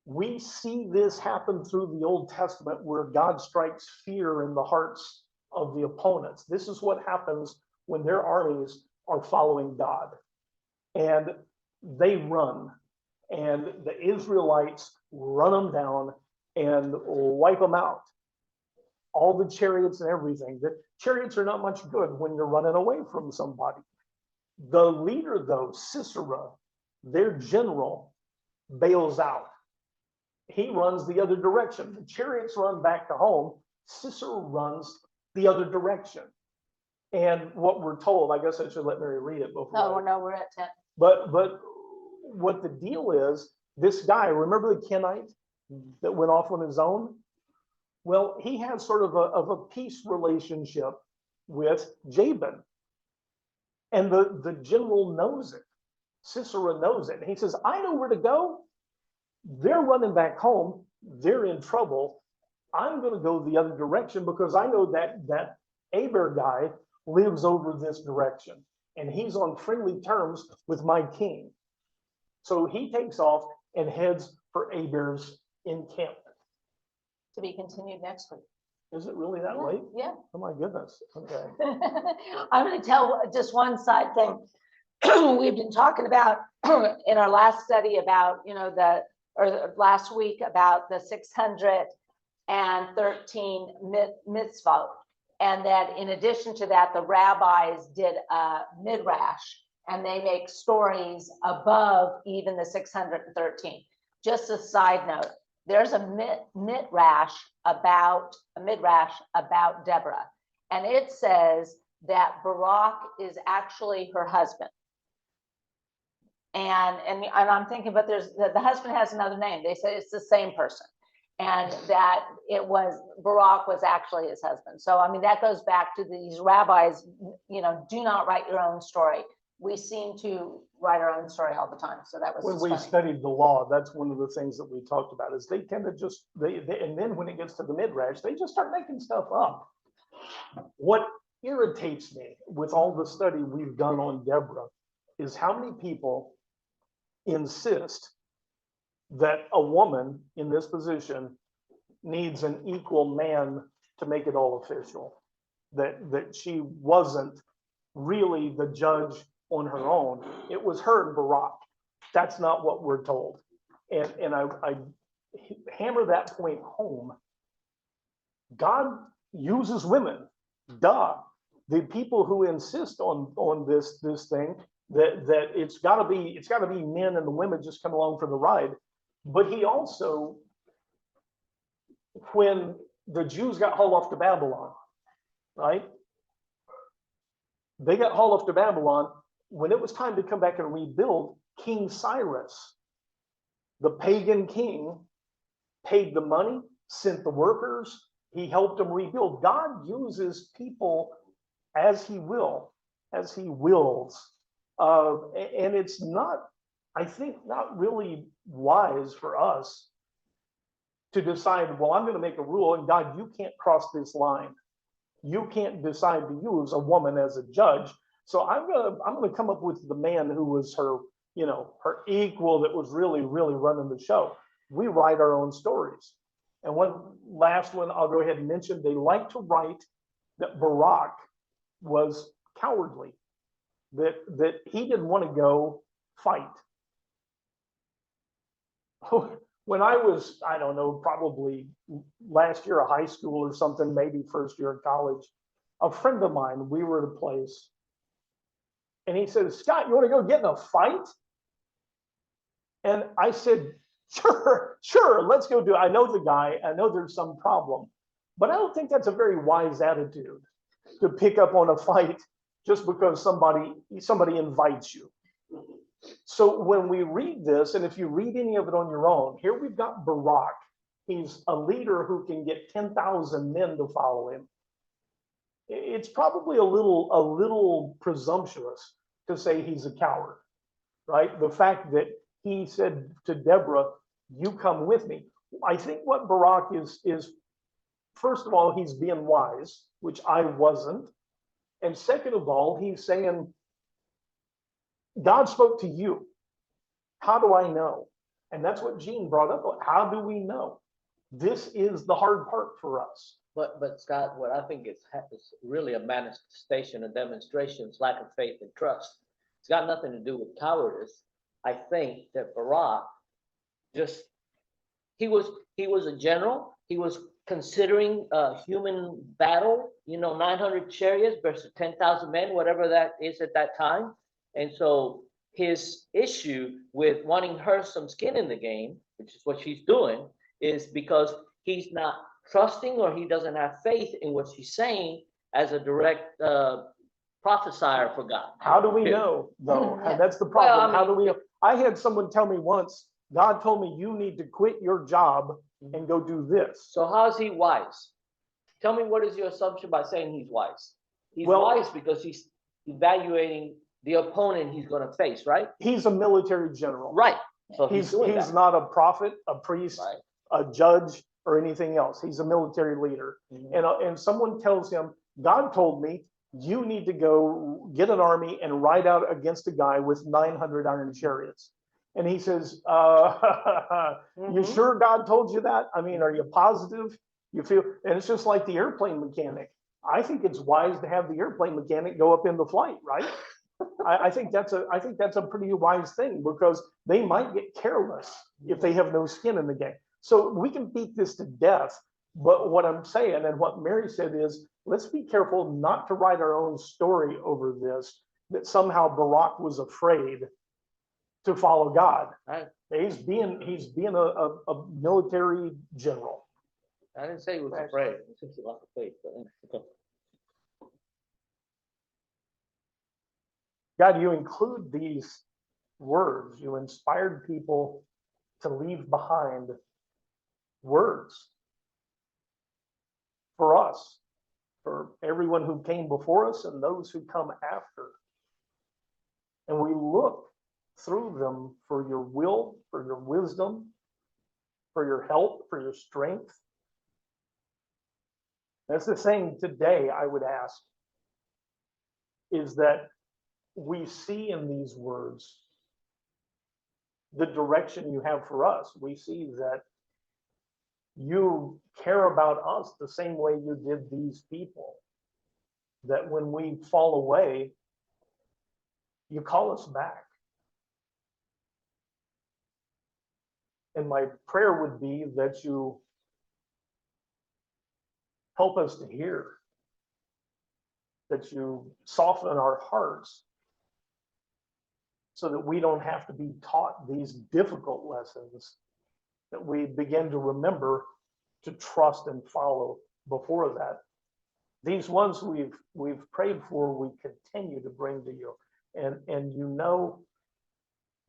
We see this happen through the Old Testament where God strikes fear in the hearts of the opponents. This is what happens when their armies are following God. And they run. And the Israelites run them down and wipe them out. All the chariots and everything. The chariots are not much good when you're running away from somebody. The leader, though, Sisera, their general, bails out. He runs the other direction. The chariots run back to home. Sisera runs the other direction. And what we're told, I guess I should let Mary read it before. No, we're at 10. But what the deal is, this guy, remember the Kenite that went off on his own? Well, he has sort of a peace relationship with Jabin. And the general knows it. Sisera knows it. And he says, I know where to go. They're running back home. They're in trouble. I'm going to go the other direction because I know that Aber guy lives over this direction. And he's on friendly terms with my king. So he takes off and heads for Aber's encampment. To be continued next week. Is it really that late? Yeah. Oh my goodness. Okay. I'm going to tell just one side thing. We've been talking about in our last study about, last week about the 613 mitzvot. And that in addition to that, the rabbis did a midrash, and they make stories above even the 613. Just a side note, there's a midrash about Deborah, and it says that Barak is actually her husband. And I'm thinking, but the husband has another name. They say it's the same person, and that Barak was actually his husband. So I mean, that goes back to these rabbis. Do not write your own story. We seem to write our own story all the time. So that was when we funny. studied the law, that's one of the things that we talked about is they tend to just and then when it gets to the midrash, they just start making stuff up. What irritates me with all the study we've done on Deborah is how many people insist that a woman in this position needs an equal man to make it all official. That she wasn't really the judge on her own. It was her and Barak. That's not what we're told. And I hammer that point home. God uses women. Duh. The people who insist on this thing that it's got to be men and the women just come along for the ride. But he also, when the Jews got hauled off to Babylon, right? They got hauled off to Babylon. When it was time to come back and rebuild, King Cyrus, the pagan king, paid the money, sent the workers, he helped them rebuild. God uses people as he will, as he wills. And it's not, I think, not really wise for us to decide, well, I'm going to make a rule, and God, you can't cross this line. You can't decide to use a woman as a judge. So I'm gonna come up with the man who was her, her equal, that was really running the show. We write our own stories. And one last one I'll go ahead and mention, they like to write that Barak was cowardly, that he didn't want to go fight. When I was, I don't know, probably last year of high school or something, maybe first year of college, a friend of mine, we were at a place, and he said, Scott, you want to go get in a fight? And I said, sure, let's go do it. I know the guy, I know there's some problem, but I don't think that's a very wise attitude to pick up on a fight just because somebody invites you. So when we read this, and if you read any of it on your own, here we've got Barak. He's a leader who can get 10,000 men to follow him. It's probably a little presumptuous to say he's a coward, right? The fact that he said to Deborah, you come with me. I think what Barak is, first of all, he's being wise, which I wasn't. And second of all, he's saying, God spoke to you. How do I know? And that's what Gene brought up. How do we know? This is the hard part for us. But Scott, what I think is really a manifestation, a demonstration, is lack of faith and trust. It's got nothing to do with cowardice. I think that Barak he was a general. He was considering a human battle, 900 chariots versus 10,000 men, whatever that is at that time. And so his issue with wanting her some skin in the game, which is what she's doing, is because he's not trusting, or he doesn't have faith in what she's saying as a direct prophesier for God. How do we know, though? And that's the problem. How do we know? I had someone tell me once, God told me you need to quit your job and go do this. So how is he wise? Tell me, what is your assumption by saying he's wise? He's wise because he's evaluating the opponent he's going to face, right? He's a military general. Right. So he's not a prophet, a priest, a judge, or anything else. He's a military leader. And someone tells him, God told me you need to go get an army and ride out against a guy with 900 iron chariots. And he says, you sure God told you that? I mean, are you positive? You feel, and it's just like the airplane mechanic. I think it's wise to have the airplane mechanic go up in the flight, right? I think that's a pretty wise thing, because they might get careless if they have no skin in the game. So we can beat this to death. But what I'm saying, and what Mary said, is let's be careful not to write our own story over this, that somehow Barak was afraid to follow God. Right. He's being a military general. I didn't say he was afraid. It's just a lack of faith. But, God, you include these words. You inspired people to leave behind words for us, for everyone who came before us and those who come after. And we look through them for your will, for your wisdom, for your help, for your strength. That's the thing today I would ask, is that we see in these words the direction you have for us. We see that you care about us the same way you did these people. That when we fall away, you call us back. And my prayer would be that you help us to hear, that you soften our hearts so that we don't have to be taught these difficult lessons, that we begin to remember to trust and follow before that. These ones we've prayed for, we continue to bring to you. And you know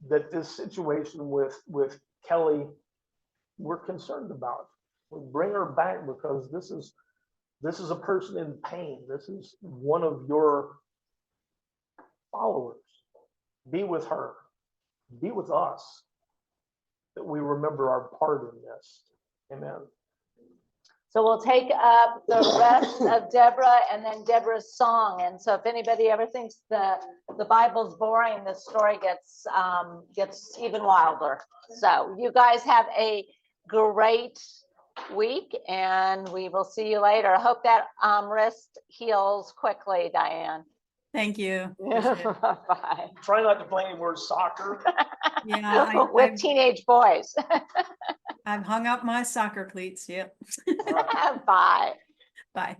that this situation with Kelly, we're concerned about. We bring her back because this is a person in pain. This is one of your followers. Be with her. Be with us. That we remember our part in this. Amen. So we'll take up the rest of Deborah and then Deborah's song. And so if anybody ever thinks that the Bible's boring, the story gets even wilder. So you guys have a great week and we will see you later. I hope that wrist heals quickly, Diane. Thank you. Appreciate it. Bye. Try not to play any more soccer. Yeah, With teenage boys. I've hung up my soccer cleats. Yep. Bye. Bye.